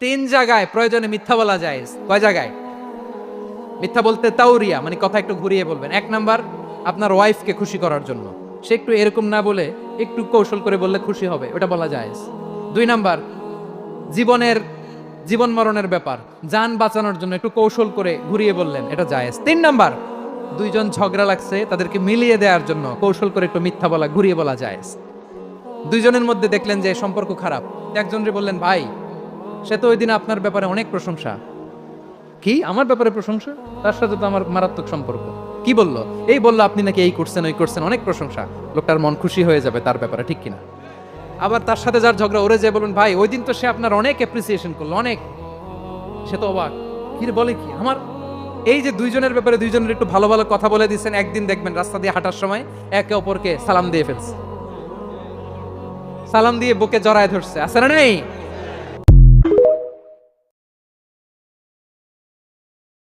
তিন জায়গায় প্রয়োজনে মিথ্যা বলা যায়। কয় জায়গায় মিথ্যা বলতে? তাওরিয়া, মানে কথা একটু ঘুরিয়ে বলবেন। এক নাম্বার, আপনার ওয়াইফকে খুশি করার জন্য, সে একটু এরকম না বলে একটু কৌশল করে বললে খুশি হবে, ওটা বলা যায়। দুই নাম্বার, জীবন মরণের ব্যাপার, জান বাঁচানোর জন্য একটু কৌশল করে ঘুরিয়ে বললেন, এটা জায়েজ। তিন নাম্বার, দুইজন ঝগড়া লাগছে, তাদেরকে মিলিয়ে দেওয়ার জন্য কৌশল করে একটু মিথ্যা বলা, ঘুরিয়ে বলা জায়েজ। দুইজনের মধ্যে দেখলেন যে সম্পর্ক খারাপ, একজনরে বললেন, ভাই সে তো ওই দিন আপনার ব্যাপারে অনেক প্রশংসা। কি আমার ব্যাপারে প্রশংসা? তার সাথে তো আমার মারাত্মক সম্পর্ক। কি বললো? এই বললো আপনি নাকি এই করছেন ওই করছেন, অনেক প্রশংসা। লোকটার মন খুশি হয়ে যাবে তার ব্যাপারে, ঠিক কিনা? আবার তার সাথে যার ঝগড়া, ওরে যে বলুন, ভাই ওই দিন তো সে আপনার অনেক অ্যাপ্রিসিয়েশন করলো, অনেক। সে তো অবাক, কি রে বলে কি আমার। এই যে দুইজনের ব্যাপারে দুইজনের একটু ভালো ভালো কথা বলে দিচ্ছেন, একদিন দেখবেন রাস্তা দিয়ে হাঁটার সময় একে অপরকে সালাম দিয়ে ফেলছে, সালাম দিয়ে বুকে জড়ায় ধরছে, আছে না নেই?